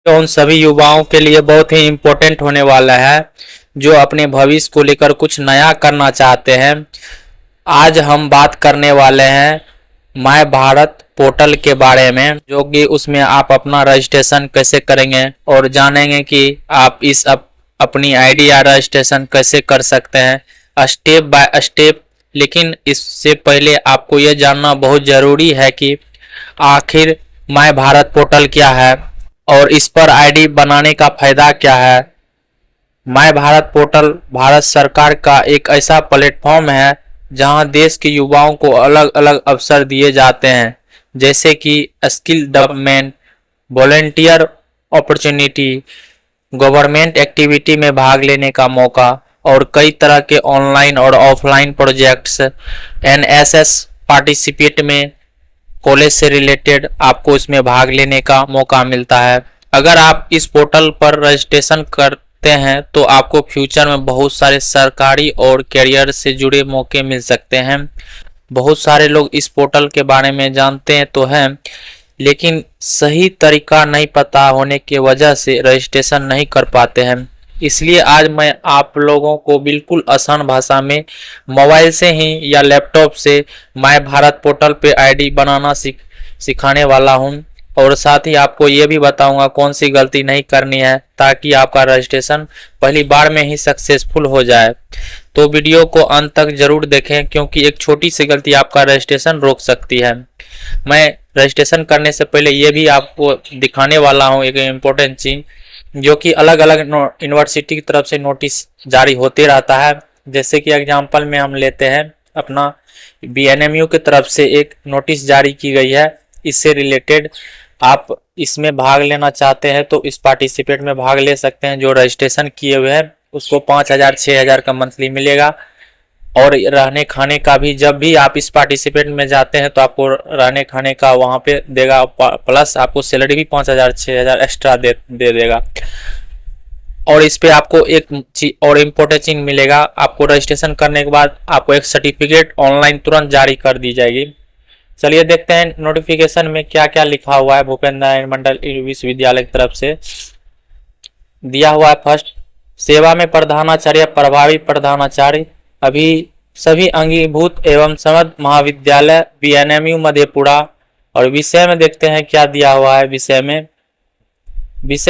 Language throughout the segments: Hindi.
उन सभी युवाओं के लिए बहुत ही इम्पोर्टेंट होने वाला है जो अपने भविष्य को लेकर कुछ नया करना चाहते हैं। आज हम बात करने वाले हैं माय भारत पोर्टल के बारे में, जो कि उसमें आप अपना रजिस्ट्रेशन कैसे करेंगे और जानेंगे कि आप अपनी आईडी या रजिस्ट्रेशन कैसे कर सकते हैं स्टेप बाय स्टेप। लेकिन इससे पहले आपको यह जानना बहुत ज़रूरी है कि आखिर माय भारत पोर्टल क्या है और इस पर आईडी बनाने का फायदा क्या है। माय भारत पोर्टल भारत सरकार का एक ऐसा प्लेटफॉर्म है जहां देश के युवाओं को अलग अलग अवसर दिए जाते हैं, जैसे कि skill development, volunteer opportunity, government activity में भाग लेने का मौका और कई तरह के ऑनलाइन और ऑफलाइन प्रोजेक्ट्स। एनएसएस पार्टिसिपेट में कॉलेज से रिलेटेड आपको इसमें भाग लेने का मौका मिलता है। अगर आप इस पोर्टल पर रजिस्ट्रेशन करते हैं तो आपको फ्यूचर में बहुत सारे सरकारी और कैरियर से जुड़े मौके मिल सकते हैं। बहुत सारे लोग इस पोर्टल के बारे में जानते हैं तो हैं, लेकिन सही तरीका नहीं पता होने की वजह से रजिस्ट्रेशन नहीं कर पाते हैं। इसलिए आज मैं आप लोगों को बिल्कुल आसान भाषा में मोबाइल से ही या लैपटॉप से माय भारत पोर्टल पे आईडी बनाना सिखाने वाला हूं, और साथ ही आपको ये भी बताऊंगा कौन सी गलती नहीं करनी है ताकि आपका रजिस्ट्रेशन पहली बार में ही सक्सेसफुल हो जाए। तो वीडियो को अंत तक जरूर देखें, क्योंकि एक छोटी सी गलती आपका रजिस्ट्रेशन रोक सकती है। मैं रजिस्ट्रेशन करने से पहले ये भी आपको दिखाने वाला हूँ एक इम्पोर्टेंट चीज, जो कि अलग अलग यूनिवर्सिटी की तरफ से नोटिस जारी होते रहता है। जैसे कि एग्जांपल में हम लेते हैं अपना बीएनएमयू की तरफ से एक नोटिस जारी की गई है। इससे रिलेटेड आप इसमें भाग लेना चाहते हैं तो इस पार्टिसिपेट में भाग ले सकते हैं। जो रजिस्ट्रेशन किए हुए हैं उसको 5,000 6,000 का मंथली मिलेगा, और रहने खाने का भी जब भी आप इस पार्टिसिपेट में जाते हैं तो आपको रहने खाने का वहाँ पे देगा, प्लस आपको सैलरी भी 5,000 6,000 एक्स्ट्रा दे देगा। और इस पे आपको एक चीज और इम्पोर्टेंट चीज मिलेगा, आपको रजिस्ट्रेशन करने के बाद आपको एक सर्टिफिकेट ऑनलाइन तुरंत जारी कर दी जाएगी। चलिए देखते हैं नोटिफिकेशन में क्या क्या लिखा हुआ है। भूपेंद्र नारायण मंडल विश्वविद्यालय की तरफ से दिया हुआ है। फर्स्ट, सेवा में प्रधानाचार्य प्रभावी प्रधानाचार्य अभी सभी अंगीभूत एवं समर्थ महाविद्यालय बीएनएमयू मधेपुरा। और विषय में देखते हैं क्या दिया हुआ है। विषय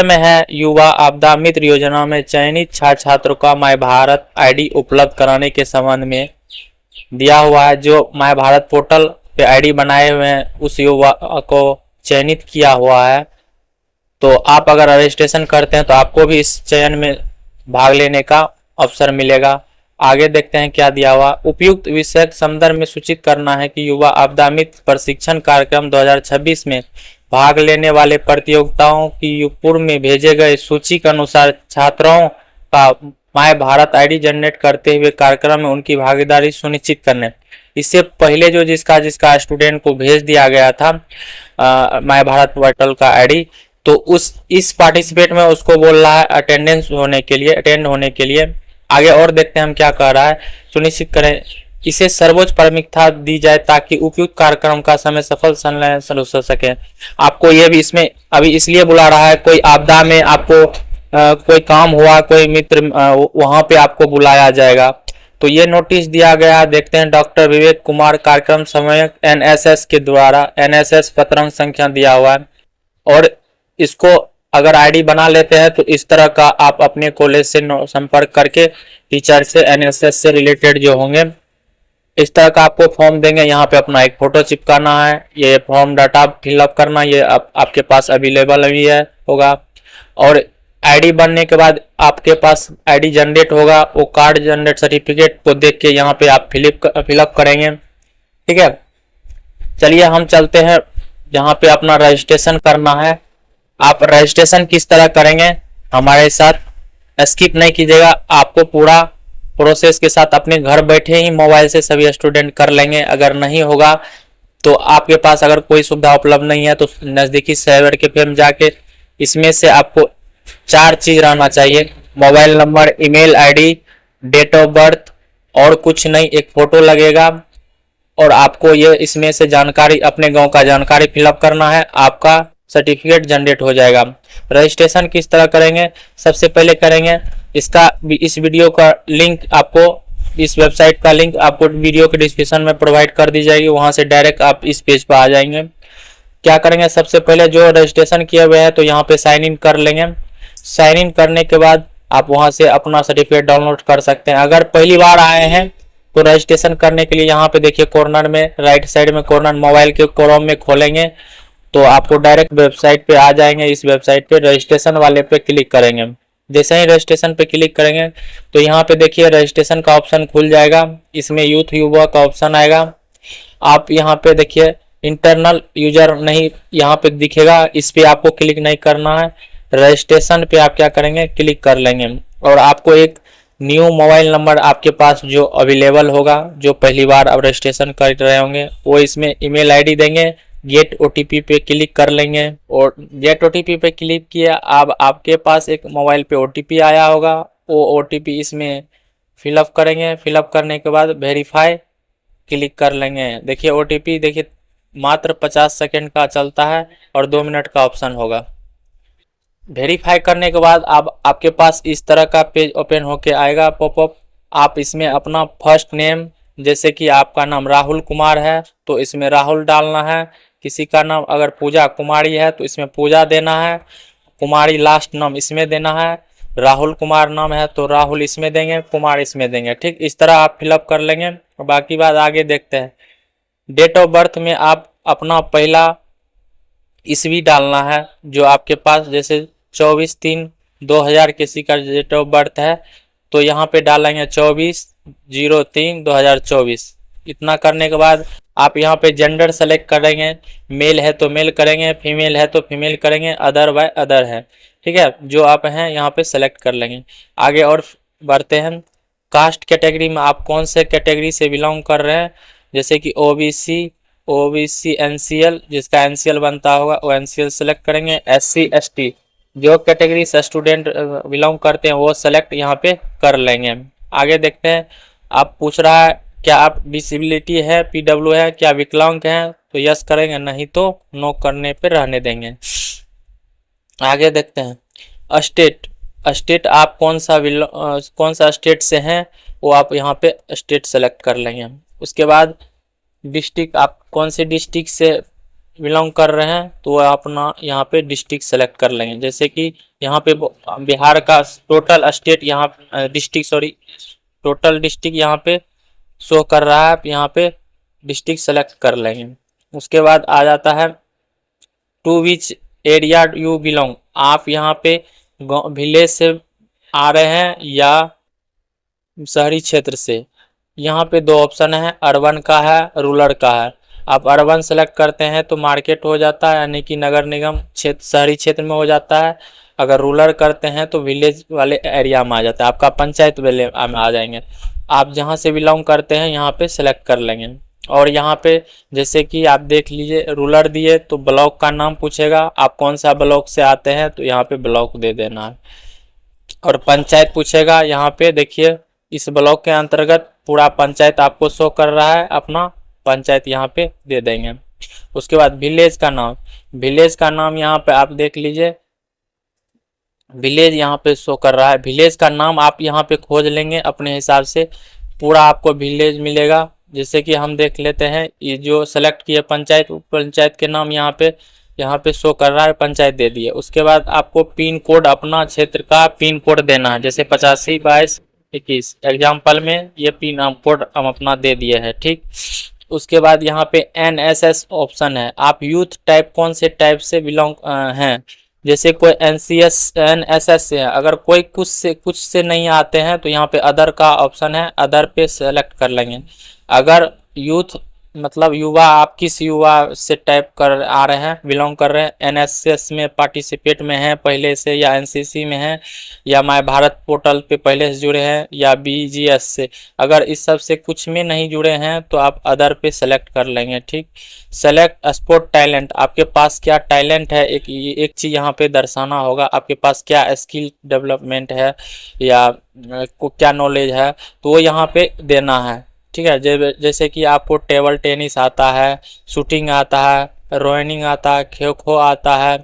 में है युवा आपदा मित्र योजना में चयनित छात्र छात्रों का माय भारत आईडी उपलब्ध कराने के संबंध में दिया हुआ है। जो माय भारत पोर्टल पे आईडी बनाए हुए हैं उस युवा को चयनित किया हुआ है। तो आप अगर रजिस्ट्रेशन करते हैं तो आपको भी इस चयन में भाग लेने का अवसर मिलेगा। आगे देखते हैं क्या दिया हुआ। उपयुक्त विषय संदर्भ में सूचित करना है कि युवा आपदा मित्र प्रशिक्षण कार्यक्रम 2026 में भाग लेने वाले प्रतियोगिताओं की पूर्व में भेजे गए सूची के अनुसार छात्रों का माय भारत आईडी जनरेट करते हुए कार्यक्रम में उनकी भागीदारी सुनिश्चित करने। इससे पहले जो जिसका स्टूडेंट को भेज दिया गया था माय भारत पोर्टल का आईडी, तो इस पार्टिसिपेट में उसको बोल रहा है अटेंड होने के लिए। आगे और देखते हैं हम क्या कह रहा है। सुनिश्चित करें इसे सर्वोच्च प्राथमिकता दी जाए ताकि उपयुक्त कार्यक्रम का समय सफल संचालन हो सके। आपको ये भी इसमें अभी इसलिए बुला रहा है, कोई आपदा में आपको कोई काम हुआ, कोई मित्र वहां पे आपको बुलाया जाएगा। तो ये नोटिस दिया गया। देखते हैं डॉक्टर विवेक कुमार कार्यक्रम समन्वयक एनएसएस के द्वारा एनएसएस पत्रांक संख्या दिया हुआ है। और इसको अगर आईडी बना लेते हैं तो इस तरह का आप अपने कॉलेज से संपर्क करके टीचर से एनएसएस से रिलेटेड जो होंगे इस तरह का आपको फॉर्म देंगे। यहाँ पे अपना एक फोटो चिपकाना है, ये फॉर्म डाटा फिलअप करना, ये आपके पास अवेलेबल भी है होगा। और आईडी बनने के बाद आपके पास आईडी जनरेट होगा, वो कार्ड जनरेट सर्टिफिकेट को देख के यहाँ पे आप फिलअप करेंगे। ठीक है, चलिए हम चलते हैं जहाँ पे अपना रजिस्ट्रेशन करना है। आप रजिस्ट्रेशन किस तरह करेंगे हमारे साथ स्किप नहीं कीजिएगा। आपको पूरा प्रोसेस के साथ अपने घर बैठे ही मोबाइल से सभी स्टूडेंट कर लेंगे। अगर नहीं होगा तो आपके पास अगर कोई सुविधा उपलब्ध नहीं है तो नज़दीकी साइबर कैफे में जाके इसमें से आपको 4 चीज रहना चाहिए: mobile number, email ID, date of birth, और कुछ नहीं, एक फोटो लगेगा। और आपको ये इसमें से जानकारी अपने गांव का जानकारी फिलअप करना है, आपका सर्टिफिकेट जनरेट हो जाएगा। रजिस्ट्रेशन किस तरह करेंगे, सबसे पहले करेंगे इस वीडियो का लिंक आपको, इस वेबसाइट का लिंक आपको वीडियो के डिस्क्रिप्शन में प्रोवाइड कर दी जाएगी, वहां से डायरेक्ट आप इस पेज पर आ जाएंगे। क्या करेंगे, सबसे पहले जो रजिस्ट्रेशन किए हुए हैं तो यहाँ पे साइन इन कर लेंगे। साइन इन करने के बाद आप वहां से अपना सर्टिफिकेट डाउनलोड कर सकते हैं। अगर पहली बार आए हैं तो रजिस्ट्रेशन करने के लिए यहाँ पे देखिए कॉर्नर में राइट साइड में कॉर्नर मोबाइल के क्रोम में खोलेंगे तो आपको डायरेक्ट वेबसाइट पे आ जाएंगे। इस वेबसाइट पे रजिस्ट्रेशन वाले पे क्लिक करेंगे। जैसे ही रजिस्ट्रेशन पे क्लिक करेंगे तो यहाँ पे देखिए रजिस्ट्रेशन का ऑप्शन खुल जाएगा। इसमें यूथ युवा का ऑप्शन आएगा। आप यहाँ पे देखिए इंटरनल यूजर नहीं यहाँ पे दिखेगा, इस पे आपको क्लिक नहीं करना है। रजिस्ट्रेशन पे आप क्या करेंगे, क्लिक कर लेंगे और आपको एक न्यू मोबाइल नंबर आपके पास जो अवेलेबल होगा, जो पहली बार आप रजिस्ट्रेशन कर रहे होंगे, वो इसमें ईमेल आईडी देंगे। गेट ओटीपी पे क्लिक कर लेंगे और गेट ओटीपी पे क्लिक किया, अब आपके पास एक मोबाइल पे ओटीपी आया होगा, वो ओटीपी इसमें फिलअप करेंगे। फिलअप करने के बाद वेरीफाई क्लिक कर लेंगे। देखिए ओटीपी देखिए मात्र 50 सेकंड का चलता है और 2 मिनट का ऑप्शन होगा। वेरीफाई करने के बाद आपके पास इस तरह का पेज ओपन होके आएगा पॉपअप। आप इसमें अपना फर्स्ट नेम, जैसे कि आपका नाम राहुल कुमार है तो इसमें राहुल डालना है। किसी का नाम अगर पूजा कुमारी है तो इसमें पूजा देना है। कुमारी लास्ट नाम इसमें देना है। राहुल कुमार नाम है तो राहुल इसमें देंगे, कुमार इसमें देंगे। ठीक, इस तरह आप फिलअप कर लेंगे। बाकी बात आगे देखते हैं। डेट ऑफ बर्थ में आप अपना पहला ईस्वी डालना है जो आपके पास, जैसे 24/3/2000 किसी का डेट ऑफ बर्थ है तो यहाँ पे डालेंगे 24/03/2024। इतना करने के बाद आप यहाँ पे जेंडर सेलेक्ट करेंगे। मेल है तो मेल करेंगे, फीमेल है तो फीमेल करेंगे, अदर बाय अदर है। ठीक है, जो आप हैं यहाँ पे सेलेक्ट कर लेंगे। आगे और बढ़ते हैं। कास्ट कैटेगरी में आप कौन से कैटेगरी से बिलोंग कर रहे हैं, जैसे कि ओबीसी एनसीएल, जिसका एनसीएल बनता होगा वो एनसीएल सेलेक्ट करेंगे। एससी एसटी जो कैटेगरी से स्टूडेंट बिलोंग करते हैं वो सेलेक्ट यहाँ पे कर लेंगे। आगे देखते हैं। आप पूछ रहा है क्या आप डिसेबिलिटी है, पीडब्ल्यू है, क्या विकलांग हैं, तो यस करेंगे, नहीं तो नो करने पे रहने देंगे। आगे देखते हैं। स्टेट आप कौन सा स्टेट से हैं वो आप यहाँ पे स्टेट सेलेक्ट कर लेंगे। उसके बाद डिस्ट्रिक्ट, आप कौन से डिस्ट्रिक्ट से बिलोंग कर रहे हैं तो अपना यहाँ पे डिस्ट्रिक्ट सेलेक्ट कर लेंगे। जैसे कि यहाँ पे बिहार का टोटल स्टेट यहाँ टोटल डिस्ट्रिक्ट यहाँ पे शो कर रहा है, आप यहाँ पे डिस्ट्रिक्ट सेलेक्ट कर लेंगे। उसके बाद आ जाता है to which area you belong, आप यहाँ पे विलेज से आ रहे हैं या शहरी क्षेत्र से। यहाँ पे 2 ऑप्शन है, अर्बन का है, रूरल का है। आप अर्बन सेलेक्ट करते हैं तो मार्केट हो जाता है, यानी कि नगर निगम क्षेत्र शहरी क्षेत्र में हो जाता है। अगर रूरल करते हैं तो विलेज वाले एरिया में आ जाता है, आपका पंचायत वाले में आ जाएंगे। आप जहाँ से बिलोंग करते हैं यहाँ पे सेलेक्ट कर लेंगे। और यहाँ पे जैसे कि आप देख लीजिए रूरल दिए तो ब्लॉक का नाम पूछेगा, आप कौन सा ब्लॉक से आते हैं तो यहाँ पे ब्लॉक दे देना है। और पंचायत पूछेगा, यहाँ पे देखिए इस ब्लॉक के अंतर्गत पूरा पंचायत आपको शो कर रहा है, अपना पंचायत यहाँ पे दे देंगे। उसके बाद विलेज का नाम यहाँ पे आप देख लीजिए, विलेज यहाँ पे शो कर रहा है। विलेज का नाम आप यहाँ पे खोज लेंगे अपने हिसाब से, पूरा आपको विलेज मिलेगा। जैसे कि हम देख लेते हैं, ये जो सेलेक्ट किए पंचायत के नाम यहाँ पे शो कर रहा है, पंचायत दे दिए। उसके बाद आपको पिन कोड, अपना क्षेत्र का पिन कोड देना है, जैसे 85/22/21 एग्जाम्पल में ये पिन कोड हम अपना दे दिए हैं। ठीक, उसके बाद यहाँ पे एनएसएस ऑप्शन है, आप यूथ टाइप कौन से टाइप से बिलोंग हैं। जैसे कोई एनएसएस से है, अगर कोई कुछ से नहीं आते हैं तो यहाँ पे अदर का ऑप्शन है, अदर पे सेलेक्ट कर लेंगे। अगर यूथ मतलब युवा, आप किस युवा से टाइप कर आ रहे हैं, बिलोंग कर रहे हैं, एनएसएस में पार्टिसिपेट में हैं पहले से, या एनसीसी में हैं, या माय भारत पोर्टल पे पहले से जुड़े हैं, या बीजीएस से। अगर इस सब से कुछ में नहीं जुड़े हैं तो आप अदर पे सेलेक्ट कर लेंगे। ठीक, सेलेक्ट स्पोर्ट टैलेंट, आपके पास क्या टैलेंट है, एक चीज़ यहाँ पे दर्शाना होगा, आपके पास क्या स्किल डेवलपमेंट है या क्या नॉलेज है, तो वो यहाँ पे देना है। ठीक है, जैसे कि आपको टेबल टेनिस आता है, शूटिंग आता है, रोइंग आता है, खो खो आता है,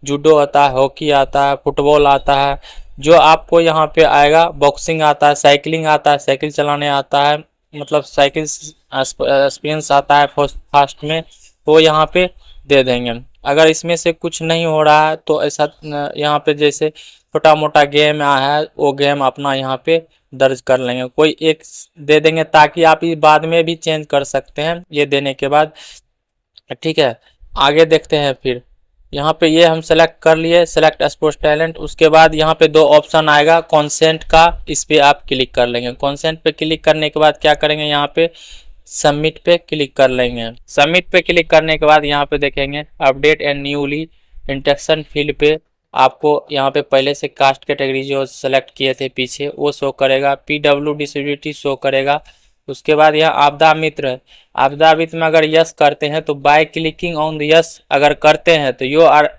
जूडो आता है, हॉकी आता है, फुटबॉल आता है। जो आपको यहाँ पे आएगा, बॉक्सिंग आता है, साइकिलिंग आता है, साइकिल चलाने आता है, मतलब साइकिल एक्सपीरियंस आता है फास्ट में, वो यहाँ पे दे देंगे। अगर इसमें से कुछ नहीं हो रहा है तो ऐसा यहाँ पे जैसे छोटा मोटा गेम आया है, वो गेम अपना यहाँ पे दर्ज कर लेंगे, कोई एक दे देंगे ताकि आप ये बाद में भी चेंज कर सकते हैं ये देने के बाद। ठीक है, आगे देखते हैं। फिर यहाँ पे ये हम सेलेक्ट कर लिए, सेलेक्ट स्पोर्ट्स टैलेंट। उसके बाद यहाँ पे दो ऑप्शन आएगा कंसेंट का, इस पे आप क्लिक कर लेंगे। कंसेंट पे क्लिक करने के बाद क्या करेंगे, यहाँ पे सबमिट पे क्लिक कर लेंगे। सबमिट पे क्लिक करने के बाद यहाँ पे देखेंगे अपडेट एंड न्यूली इंटेक्शन फील्ड पे आपको यहाँ पे पहले से कास्ट कैटेगरी जो सेलेक्ट किए थे पीछे वो शो करेगा, पीडब्ल्यू डिसेबिलिटी शो करेगा। उसके बाद यहाँ आपदा मित्र है, आपदा मित्र में अगर यस करते हैं तो by clicking on the yes अगर करते हैं तो you are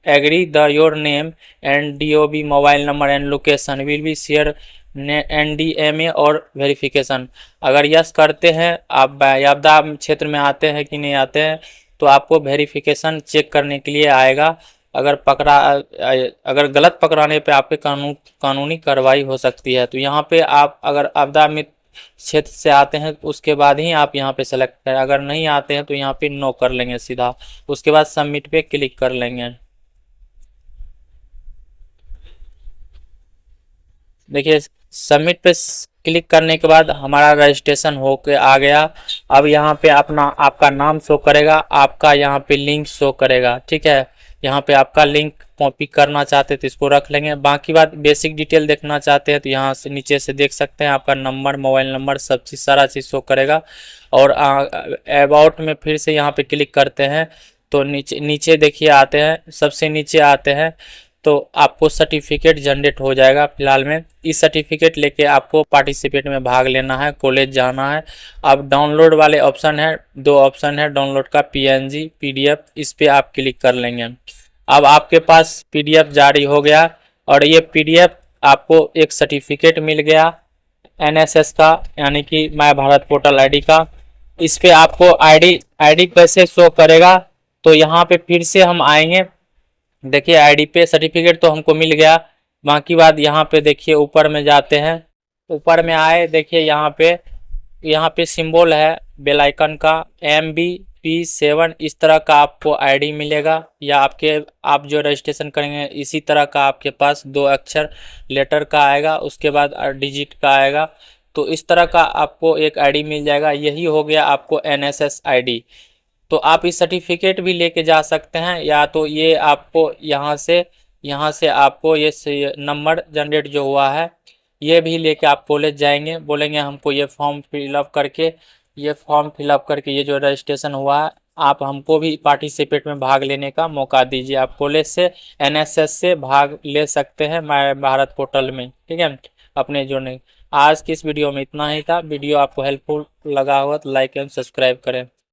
agree the your name and DOB mobile number and location will be share NDMA और वेरिफिकेशन। अगर यस करते हैं, आप आपदा क्षेत्र में आते हैं कि नहीं आते हैं, तो आपको वेरिफिकेशन चेक करने के लिए आएगा। अगर गलत पकड़ाने पे आपके कानूनी कार्रवाई हो सकती है। तो यहाँ पे आप अगर आपदा मित्र क्षेत्र से आते हैं तो उसके बाद ही आप यहाँ पे सेलेक्ट करें, अगर नहीं आते हैं तो यहाँ पे नो कर लेंगे सीधा। उसके बाद सबमिट पे क्लिक कर लेंगे। देखिए सबमिट पे क्लिक करने के बाद हमारा रजिस्ट्रेशन होके आ गया। अब यहाँ पे अपना आपका नाम शो करेगा, आपका यहाँ पे लिंक शो करेगा। ठीक है, यहाँ पे आपका लिंक कॉपी करना चाहते हैं तो इसको रख लेंगे। बाकी बात बेसिक डिटेल देखना चाहते हैं तो यहाँ से नीचे से देख सकते हैं, आपका नंबर, मोबाइल नंबर, सब चीज़ सारा चीज़ शो करेगा। और अबाउट में फिर से यहाँ पे क्लिक करते हैं तो नीचे नीचे देखिए आते हैं, सबसे नीचे आते हैं तो आपको सर्टिफिकेट जनरेट हो जाएगा। फिलहाल में इस सर्टिफिकेट लेके आपको पार्टिसिपेट में भाग लेना है, कॉलेज जाना है। अब डाउनलोड वाले ऑप्शन है, दो ऑप्शन है डाउनलोड का, PNG PDF, इस पे आप क्लिक कर लेंगे। अब आपके पास PDF जारी हो गया और ये PDF आपको एक सर्टिफिकेट मिल गया NSS का, यानी कि माय भारत पोर्टल ID का। इस पे आपको ID कैसे शो करेगा, तो यहाँ पे फिर से हम आएंगे। देखिए ID पे सर्टिफिकेट तो हमको मिल गया। बाकी बात यहाँ पे देखिए ऊपर में जाते हैं, ऊपर में आए, देखिए यहाँ पे सिंबल है बेल आइकन का, MBP7, इस तरह का आपको ID मिलेगा। या आप जो रजिस्ट्रेशन करेंगे इसी तरह का आपके पास 2 अक्षर लेटर का आएगा, उसके बाद डिजिट का आएगा। तो इस तरह का आपको एक ID मिल जाएगा। यही हो गया आपको NSS ID। तो आप इस सर्टिफिकेट भी लेके जा सकते हैं, या तो ये आपको यहाँ से आपको ये नंबर जनरेट जो हुआ है ये भी लेके आप कॉलेज जाएंगे, बोलेंगे हमको ये फॉर्म फिलअप करके ये जो रजिस्ट्रेशन हुआ है आप हमको भी पार्टिसिपेट में भाग लेने का मौका दीजिए। आप कॉलेज से NSS से भाग ले सकते हैं माय भारत पोर्टल में। ठीक है, अपने जुड़ने। आज की इस वीडियो में इतना ही था। वीडियो आपको हेल्पफुल लगा होगा तो लाइक एंड सब्सक्राइब करें।